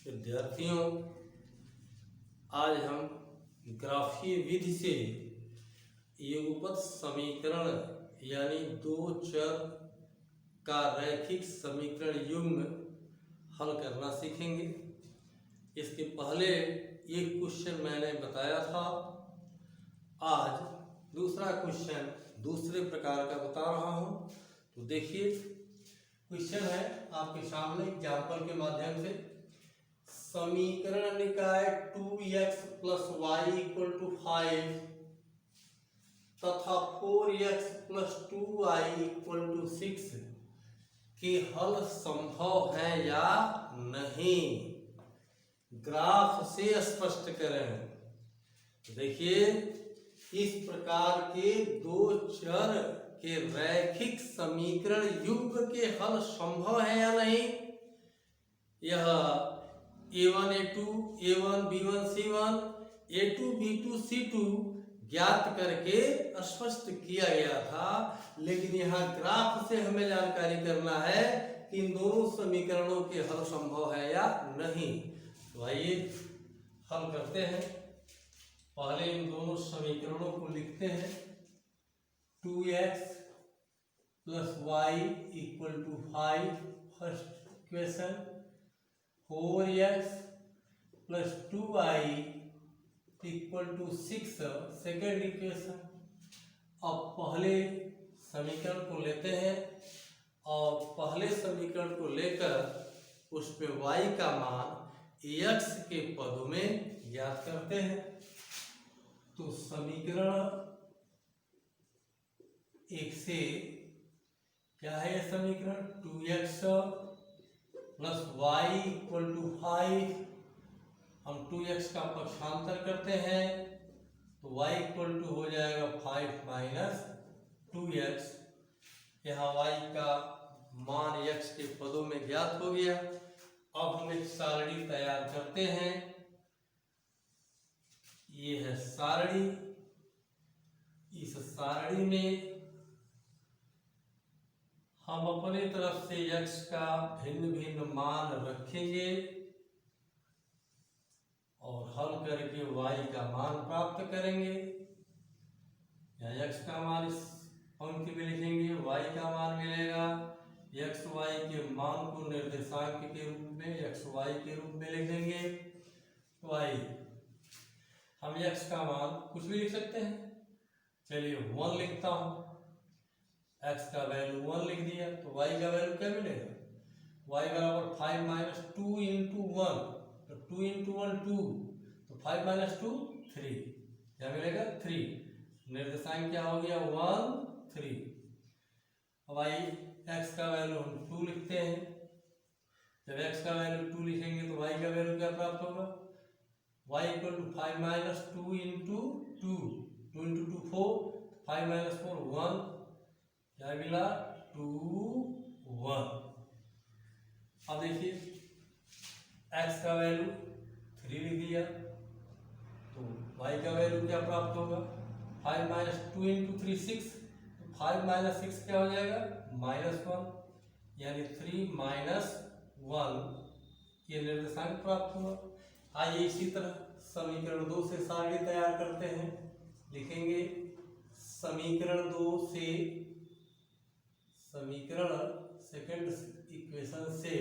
विद्यार्थियों, आज हम ग्राफीय विधि से युगपत समीकरण यानी दो चर का रैखिक समीकरण युग्म हल करना सीखेंगे। इसके पहले एक क्वेश्चन मैंने बताया था, आज दूसरा क्वेश्चन दूसरे प्रकार का बता रहा हूं। तो देखिए, क्वेश्चन है आपके सामने एग्जाम्पल के माध्यम से। समीकरण निकाय 2x + y = 5 तथा 4x + 2y = 6 के हल संभव है या नहीं, ग्राफ से स्पष्ट करें। देखिए, इस प्रकार के दो चर के रैखिक समीकरण युग्म के हल संभव है या नहीं, यह a1 a2 a1 b1 c1 a2 b2 c2 ज्ञात करके स्पष्ट किया गया था। लेकिन यहाँ ग्राफ से हमें जानकारी करना है कि इन दोनों समीकरणों के हल संभव है या नहीं। तो आइए हल करते हैं। पहले इन दोनों समीकरणों को लिखते हैं। 2x + y = 5 first equation, 4x + 2y = 6 second equation. अब पहले समीकरण को लेते हैं और पहले समीकरण को लेकर उस पे y का मान x के पदों में ज्ञात करते हैं। तो समीकरण एक से क्या है यह समीकरण, 2x + y = 5। हम 2x का पक्षांतर करते हैं तो y = हो जाएगा 5 - 2x। यहाँ y का मान x के पदों में ज्ञात हो गया। अब हम एक सारणी तैयार करते हैं। ये है सारणी। इस सारणी में हम अपने तरफ से x का भिन्न भिन्न मान रखेंगे और हल करके y का मान प्राप्त करेंगे। या x का मान इस पंक्ति में लिखेंगे, y का मान मिलेगा। x y के मान को निर्देशांक के रूप में x y के रूप में लिखेंगे। तो y हम x का मान कुछ भी लिख सकते हैं। चलिए 1 लिखता हूं। x का वैल्यू 1 लिख दिया तो y का वैल्यू क्या मिलेगा, y = 5 - 2 × 1। तो 2 × 1 2, तो 5 - 2 3, क्या मिलेगा 3। निर्देशांक क्या हो गया 1 3। अब x का वैल्यू हम 2 लिखते हैं। जब x का वैल्यू 2 लिखेंगे तो y का वैल्यू क्या प्राप्त होगा, y = 5 - 2 × 2, 2 × 2 4, 5 - 4 1, क्या मिला 2 1। अब देखिए, x का वैल्यू 3 लिख दिया तो y का वैल्यू क्या प्राप्त होगा, 5 - 2 × 3 6, तो 5 - 6 क्या हो जाएगा -1, यानी 3 - 1 ये निर्देशांक प्राप्त हुआ। आइए इसी तरह समीकरण 2 से सारणी तैयार करते हैं। लिखेंगे समीकरण 2 से, समीकरण सेकंड इक्वेशन से,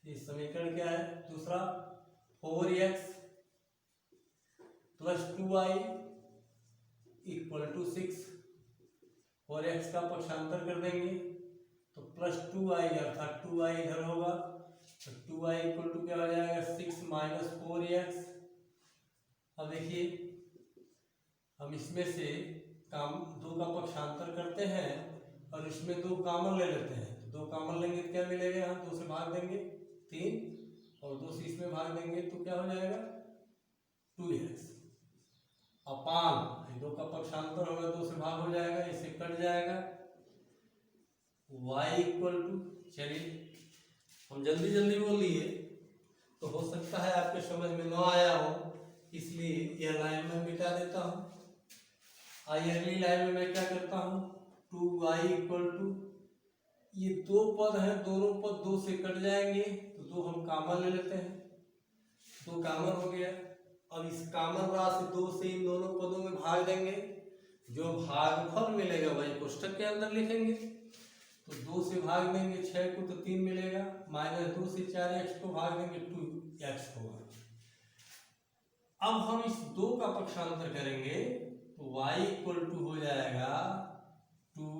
ये समीकरण क्या है दूसरा, 4x + 2y = 6। 4x का पक्षांतर कर देंगे तो +2y अर्थात 2y इधर होगा, तो 2y = क्या हो जाएगा 6 - 4x। अब देखिए, हम इसमें से दो का पक्षांतर करते हैं और इसमें 2 कॉमन ले लेते हैं। तो 2 कॉमन लेंगे तो क्या मिलेगा, हम 2 से भाग देंगे 3 और 2 से इसमें भाग देंगे तो क्या हो जाएगा 2x अपान 2 का पक्षांतर होगा 2 से भाग हो जाएगा, इसे कट जाएगा। y = चलिए हम जल्दी जल्दी बोल लिए तो हो सकता है आपके समझ में न आया हो, इसलिए यह लाइन में मिटा देता हूं। आइए अगली लाइन में मैं क्या करता हूं, 2y = ये 2 पद हैं, दोनों पद 2 से कट जाएंगे तो दो हम कॉमन ले लेते हैं, दो कॉमन हो गया। अब इस कॉमन राशि 2 से इन दोनों पदों में भाग देंगे, जो भागफल मिलेगा वही कोष्ठक के अंदर लिखेंगे। तो 2 से भाग देंगे 6 को तो 3 मिलेगा, -2 से 4x को भाग देंगे 2x होगा। अब हम इस 2 का पक्षांतर करेंगे तो y इक्वल टू हो जाएगा 2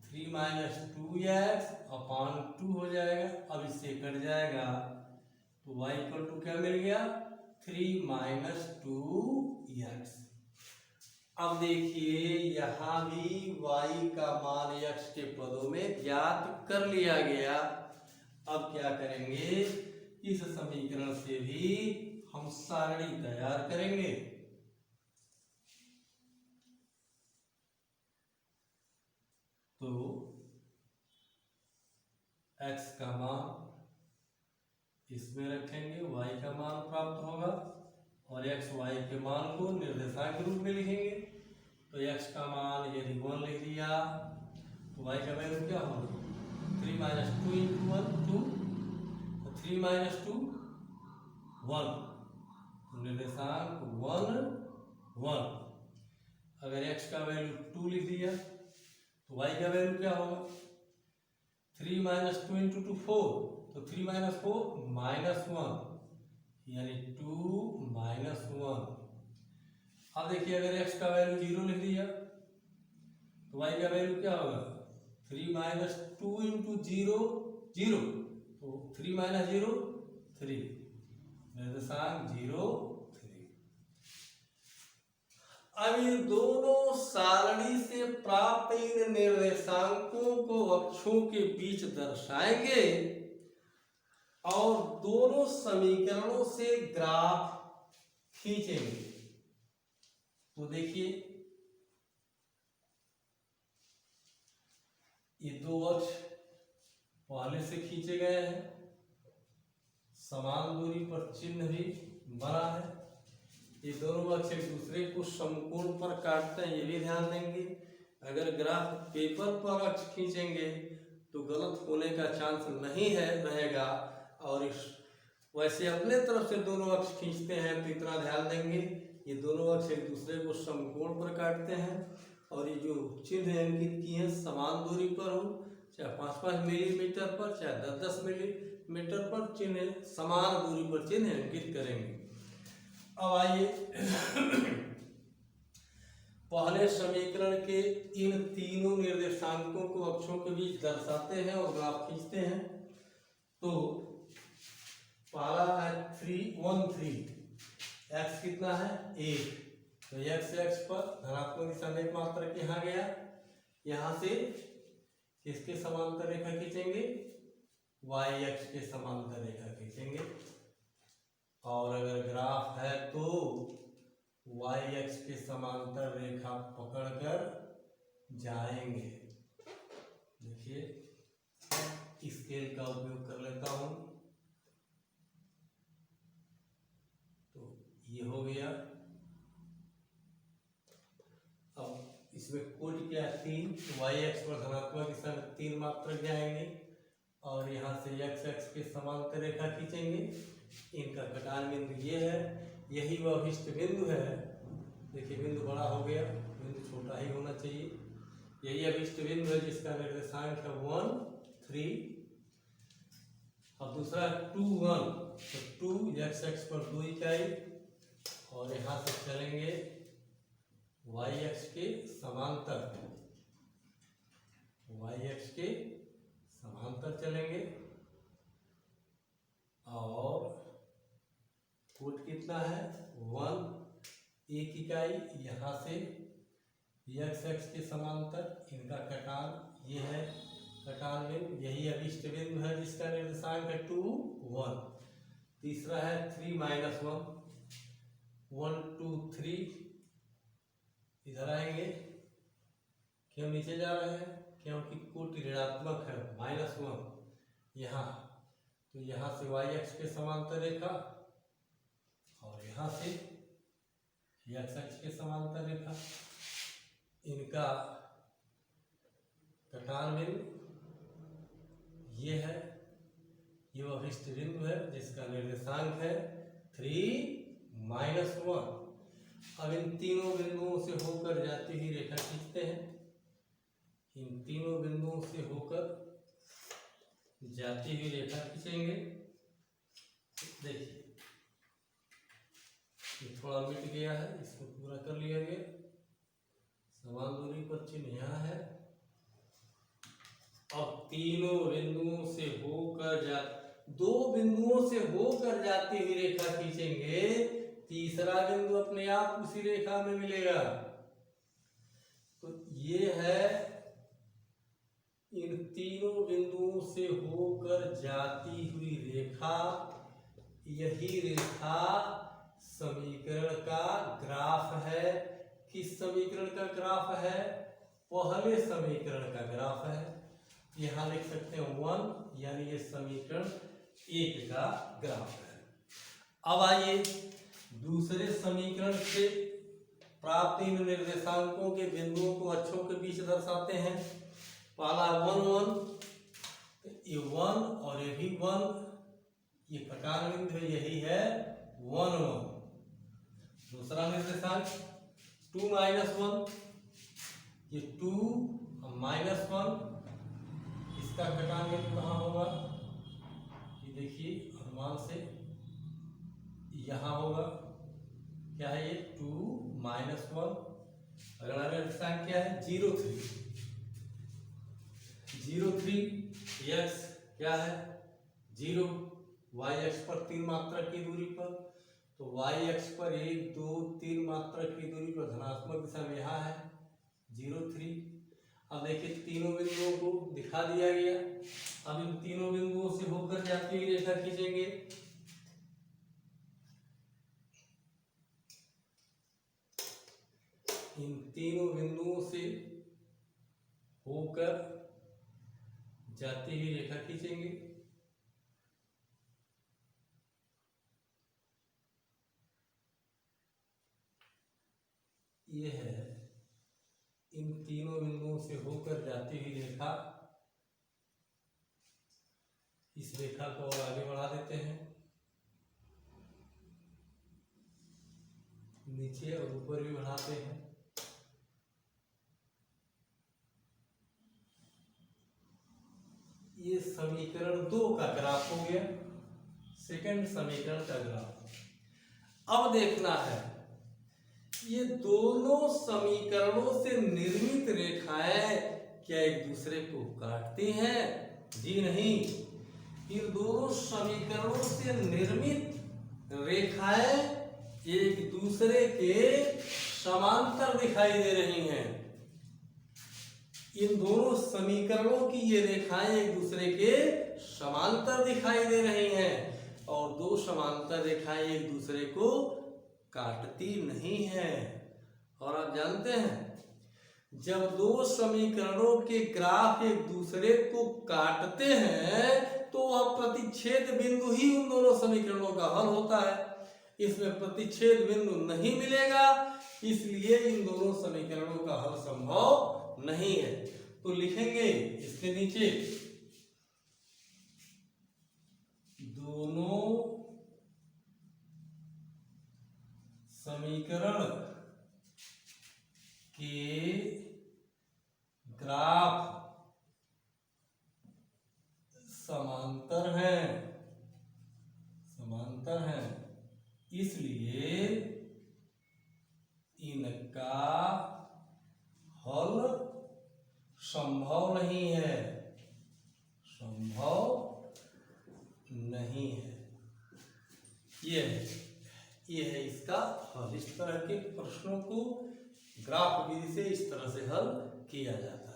3 - 2x अपॉन 2 हो जाएगा। अब इससे कट जाएगा तो y इक्वल टू क्या मिल गया 3 - 2x। अब देखिए यहाँ भी y का मान x के पदों में ज्ञात कर लिया गया। अब क्या करेंगे, इस समीकरण से भी हम सारणी तैयार करेंगे। तो x का मान इसमें रखेंगे, y का मान प्राप्त होगा और x y के मान को निर्देशांक के रूप में लिखेंगे। तो x का मान यदि 1 लिख दिया तो y का वैल्यू क्या होगा 3 - 2 × 1 2, तो 3 - 2 1, तो निर्देशांक 1 1। अगर x का वैल्यू 2 लिख दिया तो y का वैल्यू क्या होगा 3 - 2 × 2 4, तो 3 - 4 -1 यानी 2 - 1। अब देखिए अगर x का वैल्यू 0 लिख दिया तो y का वैल्यू क्या होगा 3 - 2 × 0 0, तो 3 - 0 3, निर्देशांक 0 3। अब ये दोनों सारणी से प्राप्त इन निर्देशांकों को अक्षों के बीच दर्शाएंगे और दोनों समीकरणों से ग्राफ खींचेंगे। तो देखिए ये 2 अक्ष पहले से खींचे गए हैं, समान दूरी पर चिन्ह भी बना है। ये दोनों अक्ष एक दूसरे को समकोण पर काटते हैं, ये भी ध्यान देंगे। अगर ग्राफ पेपर पर अक्ष खींचेंगे तो गलत होने का चांस नहीं है रहेगा, और इस वैसे अपने तरफ से दोनों अक्ष खींचते हैं तो इतना ध्यान देंगे ये दोनों अक्ष एक दूसरे को समकोण पर काटते हैं, और ये जो चिन्ह अंकित किए हैं समान दूरी पर हो, चाहे 5-5 मिलीमीटर पर चाहे 10-10 मिलीमीटर पर, चिन्ह समान दूरी पर चिन्ह अंकित करेंगे। अब आइए पहले समीकरण के इन तीनों निर्देशांकों को अक्षों के बीच दर्शाते हैं और ग्राफ खींचते हैं। तो पहला है 3 1 3, x कितना है 1, तो x पर धनात्मक दिशा में एक मात्रक यहाँ गया, यहाँ से किसके समांतर रेखा खींचेंगे y x के समांतर रेखा खींचेंगे। और अगर ग्राफ है तो y x के समांतर रेखा पकड़कर जाएंगे। देखिए स्केल का उपयोग कर लेता हूं, तो ये हो गया। अब इसमें कोड क्या है 3, तो y x पर धनात्मक दिशा में 3 मात्रक जाएंगे और यहाँ से x x के समांतर रेखा खींचेंगे। इनका कटान बिंदु ये है, यही वह अभिष्ट बिंदु है। देखिए बिंदु बड़ा हो गया, बिंदु छोटा ही होना चाहिए। यही अभिष्ट बिंदु है जिसका निर्देशांक है 1 3। अब दूसरा 2 1, तो 2 x x पर 2 इकाई और यहाँ से चलेंगे y x के समांतर, y x के समांतर चलेंगे। और कोट कितना है 1 1 इकाई, यहाँ से x x के समांतर, इनका कटान ये है कटान बिंदु, यही अभिष्ट बिंदु है जिसका निर्देशांक है 2 1। तीसरा है 3 -1 1 2 3, इधर आएंगे, क्यों नीचे जा रहे हैं क्योंकि कोटि ऋणात्मक है -1 यहाँ, तो यहाँ से y x के समांतर रेखा और यहाँ से x x के समांतर रेखा, इनका कटान बिंदु ये है ये अभिष्ट बिंदु है जिसका निर्देशांक है 3-1। अब इन तीनों बिंदुओं से होकर जाती हुई रेखा खींचते हैं। इन तीनों बिंदुओं से होकर जाती हुई रेखा खींचेंगे। देखिए ये थोड़ा मिट गया है, इसको पूरा कर लिया गया। समान दूरी पर चिन्ह यहाँ है। अब तीनों बिंदुओं से होकर दो बिंदुओं से होकर जाती हुई रेखा खींचेंगे। तीसरा बिंदु अपने आप उसी रेखा में मिलेगा। तो ये है इन तीनों बिंदुओं से होकर जाती हुई रेखा। यही रेखा समीकरण का ग्राफ है। किस समीकरण का ग्राफ है? पहले समीकरण का ग्राफ है। यहां लिख सकते हैं 1, यानी ये समीकरण 1 का ग्राफ है। अब आइए दूसरे समीकरण से प्राप्त इन निर्देशांकों के बिंदुओं को अक्षों के बीच दर्शाते हैं। पहला 1, ये 1 और ये भी 1, ये कटान बिंदु है, यही है 1, 1। दूसरा निर्देशांक 2 - 1, ये 2 और -1, इसका कटान बिंदु कहाँ होगा? ये देखिए अनुमान से यहाँ होगा। क्या है ये? 2 - 1। अगला निर्देशांक क्या है? 0, 3। 0, 3 x क्या है? 0 y अक्ष पर 3 मात्रक की दूरी पर। तो y अक्ष पर 1, 2, 3 मात्रक की दूरी पर धनात्मक दिशा में यहाँ है 0, 3। अब देखिए तीनों बिंदुओं को दिखा दिया गया। अब इन तीनों बिंदुओं से होकर जाती हुई रेखा खींचेंगे। इन तीनों बिंदुओं से होकर जाती हुई रेखा खींचेंगे। ये है इन तीनों बिंदुओं से होकर जाती हुई रेखा। इस रेखा को और आगे बढ़ा देते हैं, नीचे और ऊपर भी बढ़ाते हैं। ये समीकरण 2 का ग्राफ हो गया, सेकंड समीकरण का ग्राफ। अब देखना है ये दोनों समीकरणों से निर्मित रेखाएं क्या एक दूसरे को काटती हैं? जी नहीं। इन दोनों समीकरणों से निर्मित रेखाएं एक दूसरे के समांतर दिखाई दे रही हैं। इन दोनों समीकरणों की ये रेखाएं एक दूसरे के समांतर दिखाई दे रही हैं और दो समांतर रेखाएं एक दूसरे को काटती नहीं है। और आप जानते हैं जब दो समीकरणों के ग्राफ एक दूसरे को काटते हैं तो वह प्रतिच्छेद बिंदु ही उन दोनों समीकरणों का हल होता है। इसमें प्रतिच्छेद बिंदु नहीं मिलेगा, इसलिए इन दोनों समीकरणों का हल संभव नहीं है। तो लिखेंगे इसके नीचे दोनों समीकरण के ग्राफ समांतर हैं, इसलिए इनका हल संभव नहीं है। ये है इसका हल। इस तरह के प्रश्नों को ग्राफ विधि से इस तरह से हल किया जाता है।